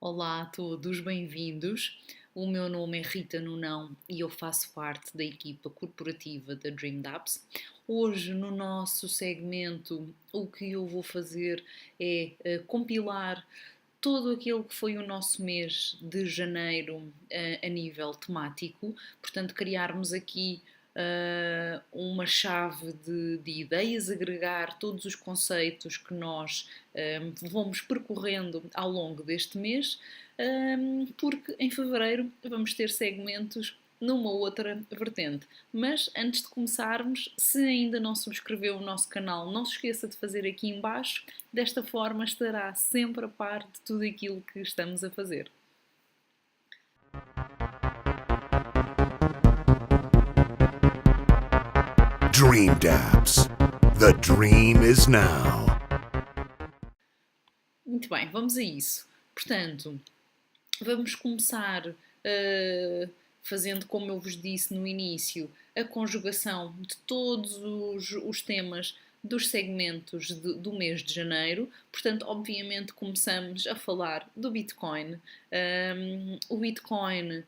Olá a todos, bem-vindos. O meu nome é Rita Nunão e eu faço parte da equipa corporativa da Dream Dabs. Hoje, no nosso segmento, o que eu vou fazer é compilar todo aquele que foi o nosso mês de janeiro a nível temático, portanto, criarmos aqui uma chave de ideias, agregar todos os conceitos que nós vamos percorrendo ao longo deste mês, porque em fevereiro vamos ter segmentos numa outra vertente. Mas antes de começarmos, se ainda não subscreveu o nosso canal, não se esqueça de fazer aqui embaixo. Desta forma estará sempre a par de tudo aquilo que estamos a fazer. Dream Dabs. The dream is now. Muito bem, vamos a isso. Portanto, vamos começar fazendo, como eu vos disse no início, a conjugação de todos os temas dos segmentos do mês de janeiro. Portanto, obviamente, começamos a falar do Bitcoin. O Bitcoin,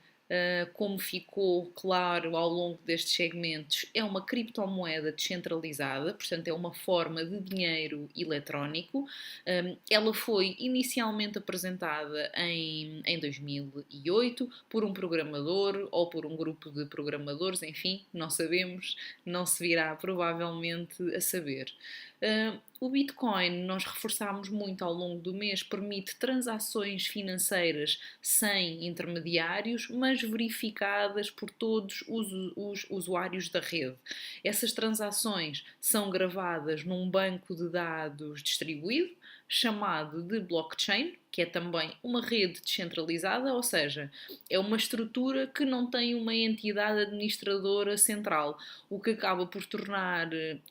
como ficou claro ao longo destes segmentos, é uma criptomoeda descentralizada, portanto, é uma forma de dinheiro eletrónico. Ela foi inicialmente apresentada em 2008 por um programador ou por um grupo de programadores, enfim, não sabemos, não se virá provavelmente a saber. O Bitcoin, nós reforçámos muito ao longo do mês, permite transações financeiras sem intermediários, mas verificadas por todos os usuários da rede. Essas transações são gravadas num banco de dados distribuído, chamado de blockchain, que é também uma rede descentralizada, ou seja, é uma estrutura que não tem uma entidade administradora central, o que acaba por tornar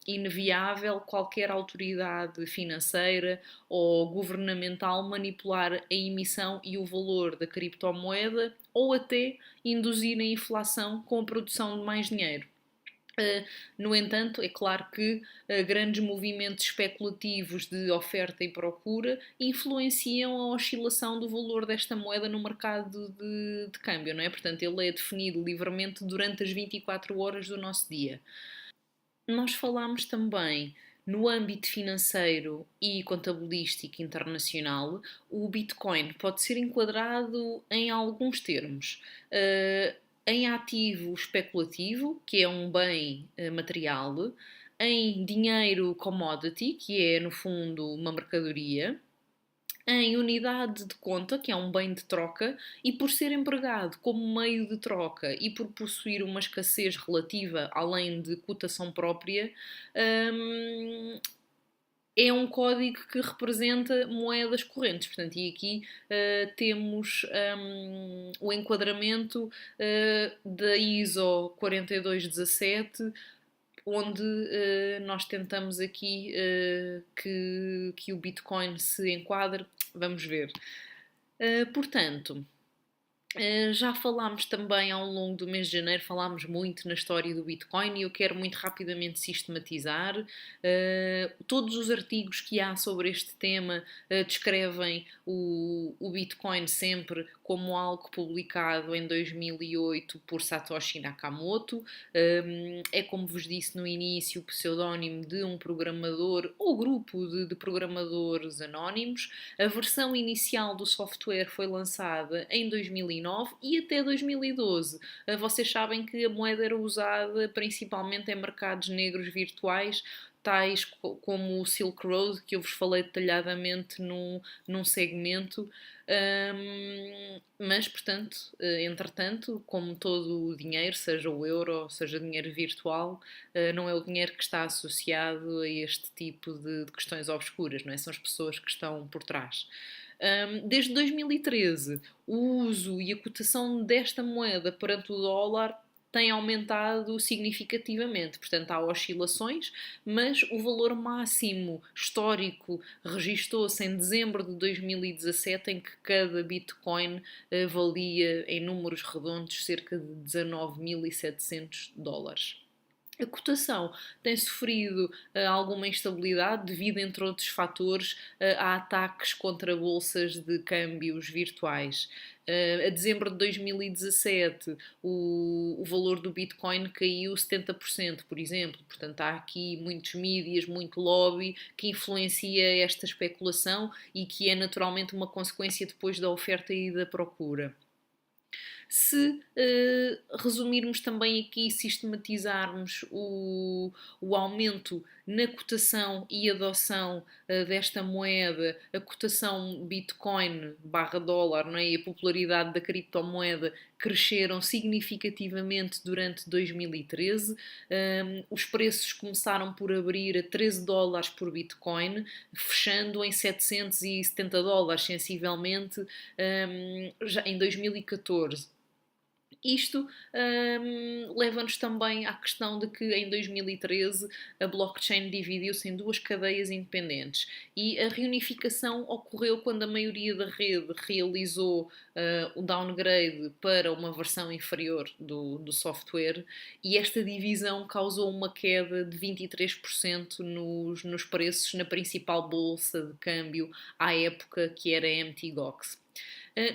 inviável qualquer autoridade financeira ou governamental manipular a emissão e o valor da criptomoeda ou até induzir a inflação com a produção de mais dinheiro. No entanto, é claro que grandes movimentos especulativos de oferta e procura influenciam a oscilação do valor desta moeda no mercado de câmbio, não é? Portanto, ele é definido livremente durante as 24 horas do nosso dia. Nós falámos também no âmbito financeiro e contabilístico internacional, o Bitcoin pode ser enquadrado em alguns termos. Em ativo especulativo, que é um bem material, em dinheiro commodity, que é no fundo uma mercadoria, em unidade de conta, que é um bem de troca, e por ser empregado como meio de troca e por possuir uma escassez relativa além de cotação própria, é um código que representa moedas correntes. Portanto, e aqui temos o enquadramento da ISO 4217, onde nós tentamos aqui que o Bitcoin se enquadre. Vamos ver. Portanto, já falámos também ao longo do mês de janeiro, falámos muito na história do Bitcoin e eu quero muito rapidamente sistematizar. Todos os artigos que há sobre este tema descrevem o Bitcoin sempre como algo publicado em 2008 por Satoshi Nakamoto. É como vos disse no início, o pseudónimo de um programador ou grupo de programadores anónimos. A versão inicial do software foi lançada em 2009 e até 2012. Vocês sabem que a moeda era usada principalmente em mercados negros virtuais, tais como o Silk Road, que eu vos falei detalhadamente num segmento. Mas, portanto, entretanto, como todo o dinheiro, seja o euro, seja dinheiro virtual, não é o dinheiro que está associado a este tipo de questões obscuras, não é? São as pessoas que estão por trás. Desde 2013, o uso e a cotação desta moeda perante o dólar tem aumentado significativamente. Portanto, há oscilações, mas o valor máximo histórico registou-se em dezembro de 2017, em que cada Bitcoin valia, em números redondos, cerca de 19.700 dólares. A cotação tem sofrido alguma instabilidade devido, entre outros fatores, a ataques contra bolsas de câmbios virtuais. A dezembro de 2017, o valor do Bitcoin caiu 70%, por exemplo. Portanto, há aqui muitos mídias, muito lobby que influencia esta especulação e que é naturalmente uma consequência depois da oferta e da procura. Se resumirmos também aqui e sistematizarmos o aumento na cotação e adoção desta moeda, a cotação Bitcoin barra dólar, não é? E a popularidade da criptomoeda cresceram significativamente durante 2013. Os preços começaram por abrir a 13 dólares por Bitcoin, fechando em 770 dólares, sensivelmente, já em 2014. Isto leva-nos também à questão de que em 2013 a blockchain dividiu-se em duas cadeias independentes e a reunificação ocorreu quando a maioria da rede realizou o downgrade para uma versão inferior do software, e esta divisão causou uma queda de 23% nos preços na principal bolsa de câmbio à época, que era a Mt. Gox.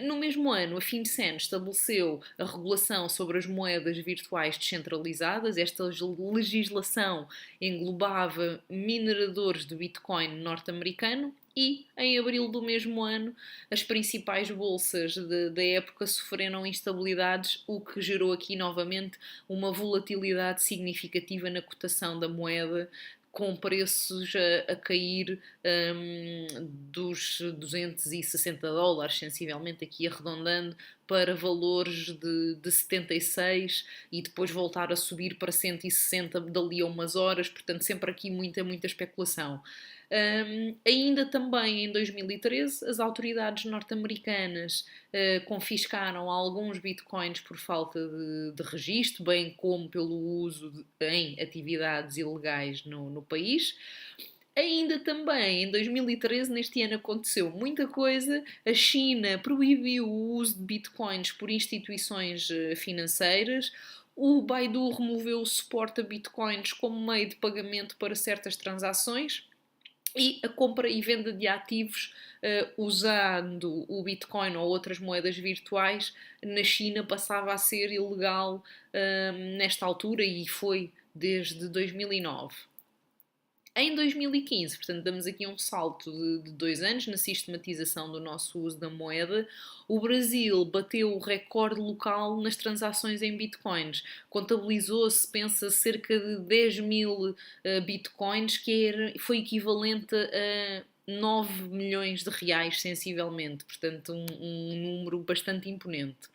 No mesmo ano, a FinCEN estabeleceu a regulação sobre as moedas virtuais descentralizadas. Esta legislação englobava mineradores de Bitcoin norte-americano e, em abril do mesmo ano, as principais bolsas da época sofreram instabilidades, o que gerou aqui novamente uma volatilidade significativa na cotação da moeda, com preços a cair dos 260 dólares, sensivelmente aqui arredondando, para valores de 76 e depois voltar a subir para 160 dali a umas horas, portanto sempre aqui muita especulação. Ainda também em 2013, as autoridades norte-americanas confiscaram alguns bitcoins por falta de registro, bem como pelo uso em atividades ilegais no país. Ainda também em 2013, neste ano, aconteceu muita coisa. A China proibiu o uso de bitcoins por instituições financeiras. O Baidu removeu o suporte a bitcoins como meio de pagamento para certas transações. E a compra e venda de ativos usando o Bitcoin ou outras moedas virtuais na China passava a ser ilegal nesta altura, e foi desde 2009. Em 2015, portanto, damos aqui um salto de 2 anos na sistematização do nosso uso da moeda. O Brasil bateu o recorde local nas transações em bitcoins. Contabilizou-se, pensa, cerca de 10 mil bitcoins, que foi equivalente a 9 milhões de reais, sensivelmente. Portanto, um número bastante imponente.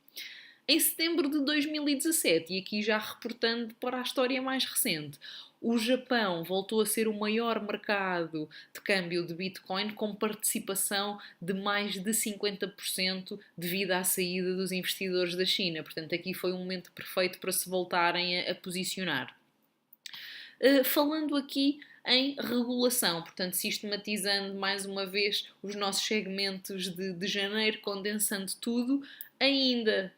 Em setembro de 2017, e aqui já reportando para a história mais recente, o Japão voltou a ser o maior mercado de câmbio de Bitcoin, com participação de mais de 50% devido à saída dos investidores da China. Portanto, aqui foi um momento perfeito para se voltarem a posicionar. Falando aqui em regulação, portanto, sistematizando mais uma vez os nossos segmentos de janeiro, condensando tudo, ainda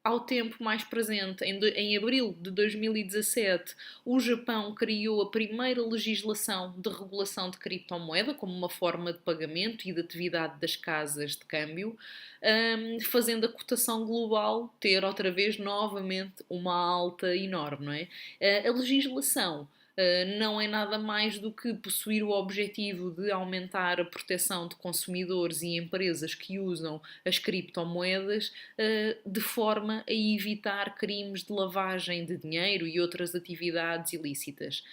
ao tempo mais presente, em abril de 2017, o Japão criou a primeira legislação de regulação de criptomoeda como uma forma de pagamento e de atividade das casas de câmbio, fazendo a cotação global ter outra vez novamente uma alta enorme, não é? A legislação não é nada mais do que possuir o objetivo de aumentar a proteção de consumidores e empresas que usam as criptomoedas, de forma a evitar crimes de lavagem de dinheiro e outras atividades ilícitas.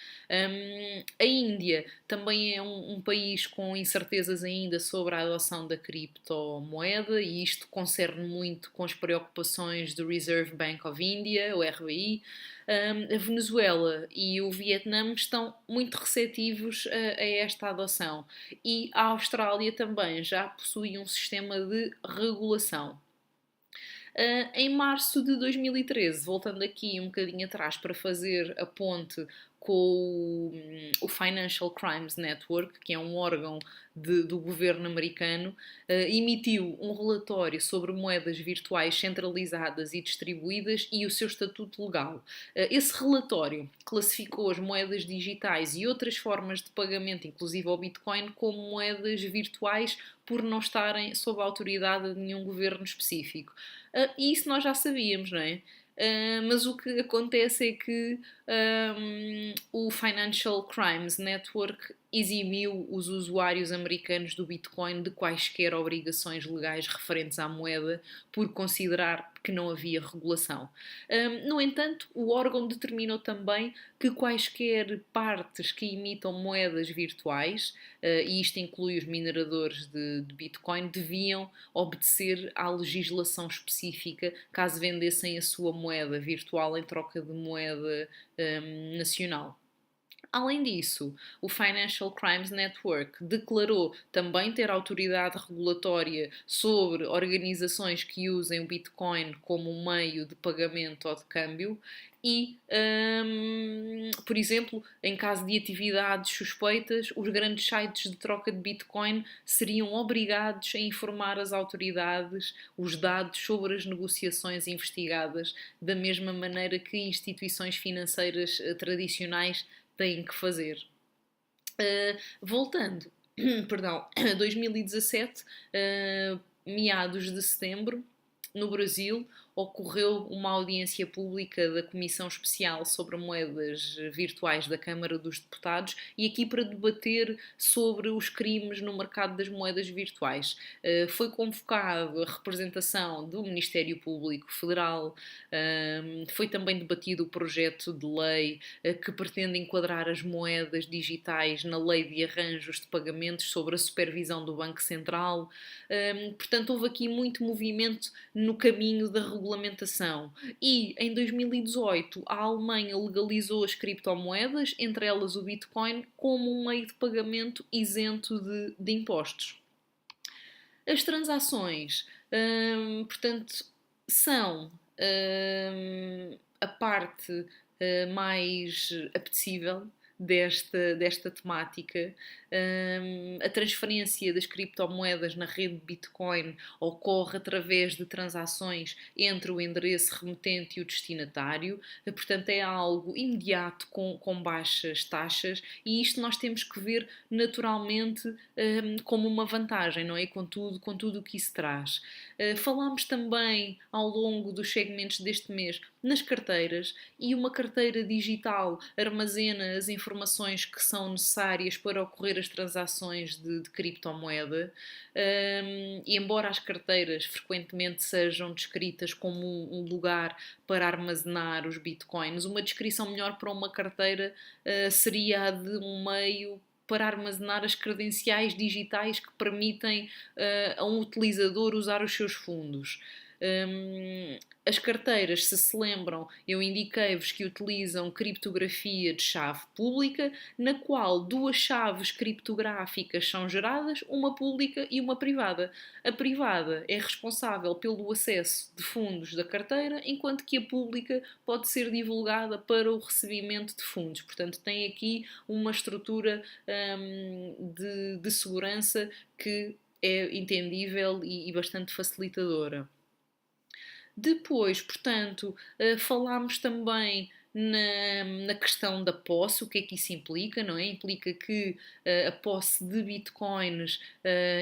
A Índia também é um país com incertezas ainda sobre a adoção da criptomoeda, e isto concerne muito com as preocupações do Reserve Bank of India, o RBI. A Venezuela e o Vietnã estão muito receptivos a esta adoção, e a Austrália também já possui um sistema de regulação. Em março de 2013, voltando aqui um bocadinho atrás para fazer a ponte com o Financial Crimes Network, que é um órgão do governo americano, emitiu um relatório sobre moedas virtuais centralizadas e distribuídas e o seu estatuto legal. Esse relatório classificou as moedas digitais e outras formas de pagamento, inclusive o Bitcoin, como moedas virtuais por não estarem sob a autoridade de nenhum governo específico. E isso nós já sabíamos, não é? Mas o que acontece é que o Financial Crimes Network eximiu os usuários americanos do Bitcoin de quaisquer obrigações legais referentes à moeda por considerar que não havia regulação. No entanto, o órgão determinou também que quaisquer partes que imitam moedas virtuais, e isto inclui os mineradores de Bitcoin, deviam obedecer à legislação específica caso vendessem a sua moeda virtual em troca de moeda nacional. Além disso, o Financial Crimes Network declarou também ter autoridade regulatória sobre organizações que usem o Bitcoin como um meio de pagamento ou de câmbio e, por exemplo, em caso de atividades suspeitas, os grandes sites de troca de Bitcoin seriam obrigados a informar as autoridades os dados sobre as negociações investigadas, da mesma maneira que instituições financeiras tradicionais têm que fazer. Voltando, perdão, a 2017, meados de setembro, no Brasil, ocorreu uma audiência pública da Comissão Especial sobre Moedas Virtuais da Câmara dos Deputados e aqui para debater sobre os crimes no mercado das moedas virtuais. Foi convocado a representação do Ministério Público Federal, foi também debatido o projeto de lei que pretende enquadrar as moedas digitais na lei de arranjos de pagamentos sobre a supervisão do Banco Central. Portanto, houve aqui muito movimento no caminho da regulamentação. E em 2018 a Alemanha legalizou as criptomoedas, entre elas o Bitcoin, como um meio de pagamento isento de impostos. As transações, portanto, são a parte mais apetecível desta temática. A transferência das criptomoedas na rede Bitcoin ocorre através de transações entre o endereço remetente e o destinatário, portanto é algo imediato com baixas taxas e isto nós temos que ver naturalmente como uma vantagem, não é? Com tudo o que isso traz. Falámos também ao longo dos segmentos deste mês nas carteiras e uma carteira digital armazena as informações que são necessárias para ocorrer as transações de criptomoeda e embora as carteiras frequentemente sejam descritas como um lugar para armazenar os bitcoins, uma descrição melhor para uma carteira seria a de um meio para armazenar as credenciais digitais que permitem a um utilizador usar os seus fundos. As carteiras, se lembram, eu indiquei-vos que utilizam criptografia de chave pública, na qual duas chaves criptográficas são geradas, uma pública e uma privada. A privada é responsável pelo acesso de fundos da carteira, enquanto que a pública pode ser divulgada para o recebimento de fundos. Portanto, tem aqui uma estrutura de segurança que é entendível e bastante facilitadora. Depois, portanto, falámos também na questão da posse, o que é que isso implica, não é? Implica que a posse de bitcoins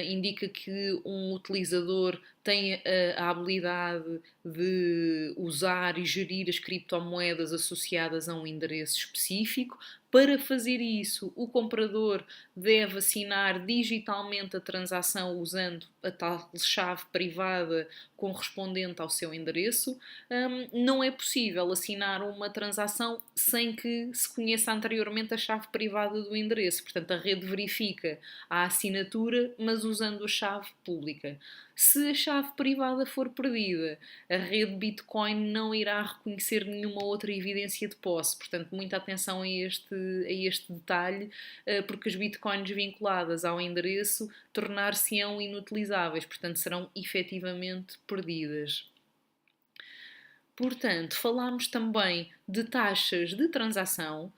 indica que um utilizador tem a habilidade de usar e gerir as criptomoedas associadas a um endereço específico. Para fazer isso, o comprador deve assinar digitalmente a transação usando a tal chave privada correspondente ao seu endereço. Não é possível assinar uma transação sem que se conheça anteriormente a chave privada do endereço. Portanto, a rede verifica a assinatura, mas usando a chave pública. Se a chave privada for perdida, a rede Bitcoin não irá reconhecer nenhuma outra evidência de posse. Portanto, muita atenção a este detalhe, porque as Bitcoins vinculadas ao endereço tornar-se-ão inutilizáveis, portanto, serão efetivamente perdidas. Portanto, falámos também de taxas de transação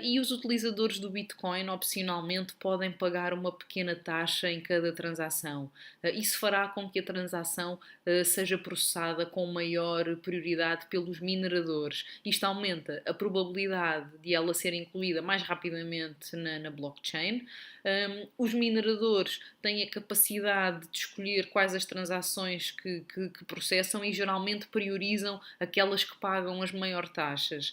e os utilizadores do Bitcoin opcionalmente podem pagar uma pequena taxa em cada transação. Isso fará com que a transação seja processada com maior prioridade pelos mineradores. Isto aumenta a probabilidade de ela ser incluída mais rapidamente na blockchain. Os mineradores têm a capacidade de escolher quais as transações que processam e geralmente priorizam aquelas que pagam as maiores taxas.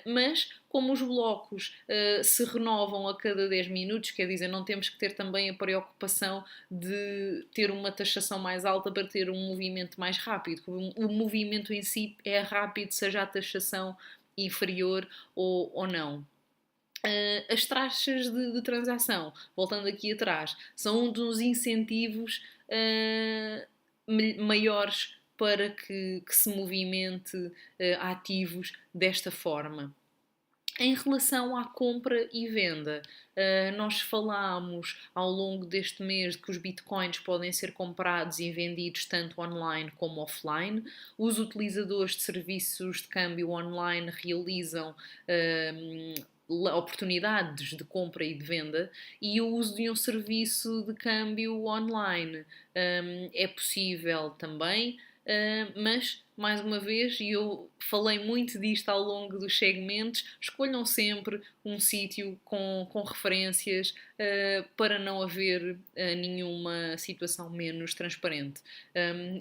Mas como os blocos se renovam a cada 10 minutos, quer dizer, não temos que ter também a preocupação de ter uma taxação mais alta para ter um movimento mais rápido. O movimento em si é rápido, seja a taxação inferior ou não. As taxas de transação, voltando aqui atrás, são um dos incentivos maiores para que se movimente ativos desta forma. Em relação à compra e venda, nós falámos ao longo deste mês de que os bitcoins podem ser comprados e vendidos tanto online como offline. Os utilizadores de serviços de câmbio online realizam oportunidades de compra e de venda, e o uso de um serviço de câmbio online é possível também, mas mais uma vez, e eu falei muito disto ao longo dos segmentos, escolham sempre um sítio com referências para não haver nenhuma situação menos transparente.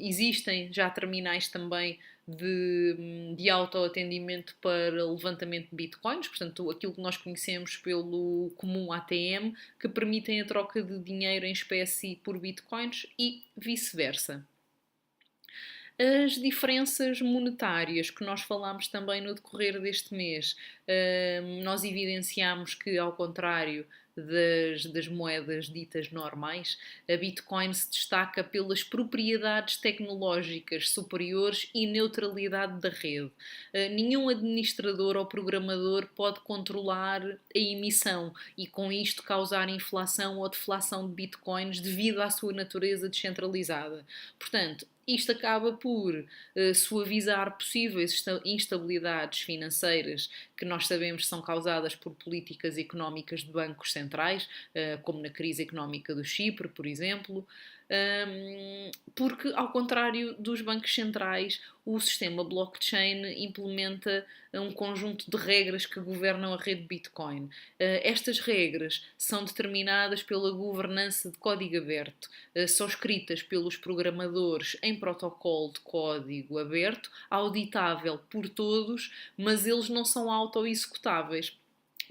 Existem já terminais também de autoatendimento para levantamento de bitcoins, portanto aquilo que nós conhecemos pelo comum ATM, que permitem a troca de dinheiro em espécie por bitcoins e vice-versa. As diferenças monetárias que nós falámos também no decorrer deste mês, nós evidenciámos que, ao contrário das moedas ditas normais, a Bitcoin se destaca pelas propriedades tecnológicas superiores e neutralidade da rede. Nenhum administrador ou programador pode controlar a emissão e, com isto, causar inflação ou deflação de Bitcoins devido à sua natureza descentralizada. Portanto, isto acaba por suavizar possíveis instabilidades financeiras que nós sabemos são causadas por políticas económicas de bancos centrais, como na crise económica do Chipre, por exemplo, porque, ao contrário dos bancos centrais, o sistema blockchain implementa um conjunto de regras que governam a rede Bitcoin. Estas regras são determinadas pela governança de código aberto, são escritas pelos programadores em protocolo de código aberto, auditável por todos, mas eles não são auto-executáveis.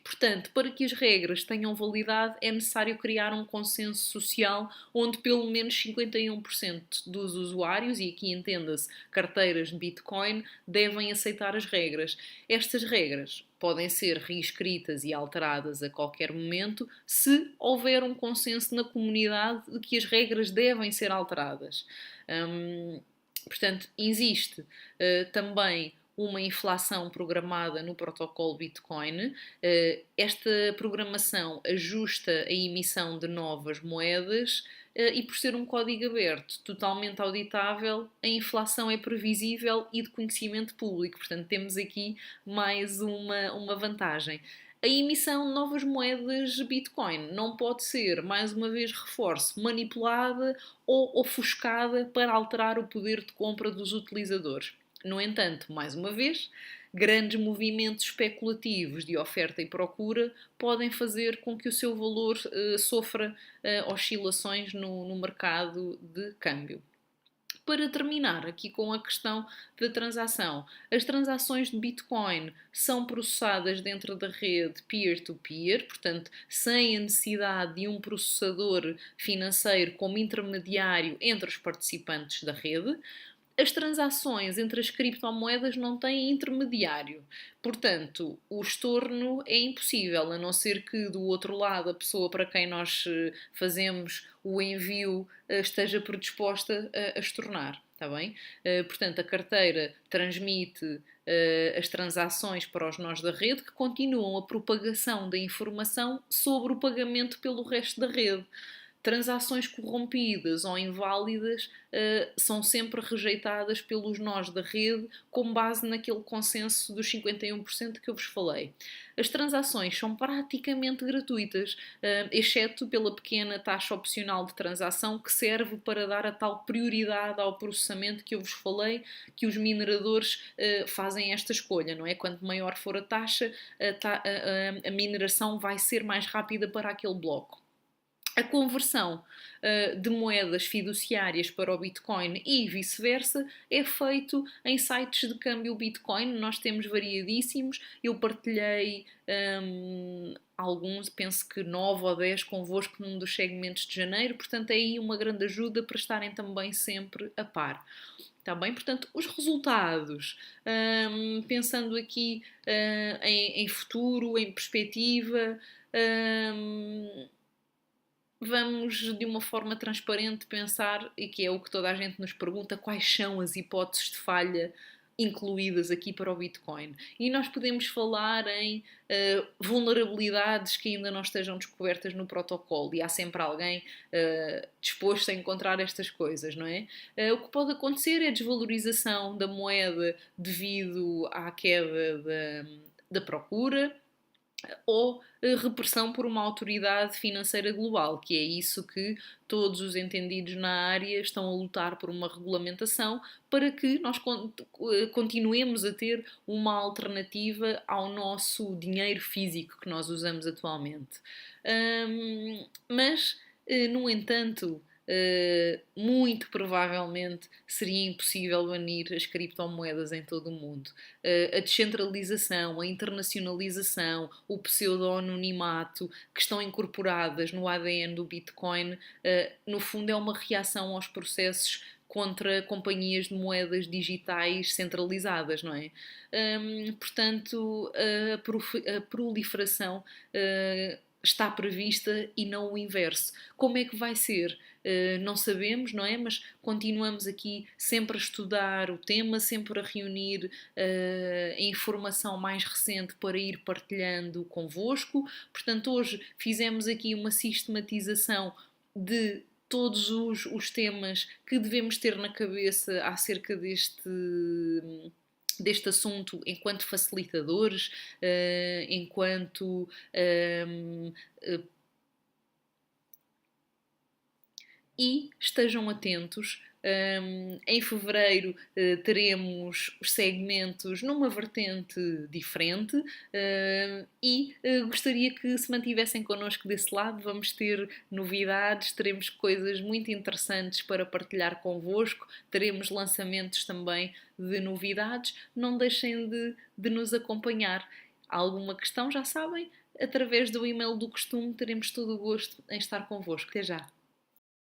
Portanto, para que as regras tenham validade, é necessário criar um consenso social onde pelo menos 51% dos usuários, e aqui entenda-se carteiras de Bitcoin, devem aceitar as regras. Estas regras podem ser reescritas e alteradas a qualquer momento se houver um consenso na comunidade de que as regras devem ser alteradas. Portanto, existe também uma inflação programada no protocolo Bitcoin. Esta programação ajusta a emissão de novas moedas e, por ser um código aberto totalmente auditável, a inflação é previsível e de conhecimento público. Portanto, temos aqui mais uma vantagem. A emissão de novas moedas Bitcoin não pode ser, mais uma vez reforço, manipulada ou ofuscada para alterar o poder de compra dos utilizadores. No entanto, mais uma vez, grandes movimentos especulativos de oferta e procura podem fazer com que o seu valor sofra oscilações no mercado de câmbio. Para terminar aqui com a questão da transação, as transações de Bitcoin são processadas dentro da rede peer-to-peer, portanto, sem a necessidade de um processador financeiro como intermediário entre os participantes da rede. As transações entre as criptomoedas não têm intermediário, portanto, o estorno é impossível, a não ser que do outro lado a pessoa para quem nós fazemos o envio esteja predisposta a estornar, está bem? Portanto, a carteira transmite as transações para os nós da rede, que continuam a propagação da informação sobre o pagamento pelo resto da rede. Transações corrompidas ou inválidas são sempre rejeitadas pelos nós da rede com base naquele consenso dos 51% que eu vos falei. As transações são praticamente gratuitas, exceto pela pequena taxa opcional de transação que serve para dar a tal prioridade ao processamento que eu vos falei, que os mineradores fazem esta escolha, não é? Quanto maior for a taxa, a mineração vai ser mais rápida para aquele bloco. A conversão de moedas fiduciárias para o Bitcoin e vice-versa é feito em sites de câmbio Bitcoin. Nós temos variadíssimos. Eu partilhei alguns, penso que 9 ou 10 convosco num dos segmentos de janeiro. Portanto, é aí uma grande ajuda para estarem também sempre a par. Está bem? Portanto, os resultados, pensando aqui em futuro, em perspectiva, vamos de uma forma transparente pensar, e que é o que toda a gente nos pergunta, quais são as hipóteses de falha incluídas aqui para o Bitcoin. E nós podemos falar em vulnerabilidades que ainda não estejam descobertas no protocolo, e há sempre alguém disposto a encontrar estas coisas, não é? O que pode acontecer é desvalorização da moeda devido à queda da procura, ou repressão por uma autoridade financeira global, que é isso que todos os entendidos na área estão a lutar por uma regulamentação para que nós continuemos a ter uma alternativa ao nosso dinheiro físico que nós usamos atualmente. Mas, no entanto, muito provavelmente seria impossível banir as criptomoedas em todo o mundo. A descentralização, a internacionalização, o pseudo-anonimato que estão incorporadas no ADN do Bitcoin, no fundo é uma reação aos processos contra companhias de moedas digitais centralizadas, não é? Portanto, a proliferação está prevista e não o inverso. Como é que vai ser? Não sabemos, não é? Mas continuamos aqui sempre a estudar o tema, sempre a reunir a informação mais recente para ir partilhando convosco. Portanto, hoje fizemos aqui uma sistematização de todos os temas que devemos ter na cabeça acerca deste assunto enquanto facilitadores, enquanto e estejam atentos. Em fevereiro teremos os segmentos numa vertente diferente e gostaria que se mantivessem connosco desse lado. Vamos ter novidades, teremos coisas muito interessantes para partilhar convosco, teremos lançamentos também de novidades. Não deixem de nos acompanhar. Alguma questão, já sabem, através do e-mail do costume, teremos todo o gosto em estar convosco. Até já!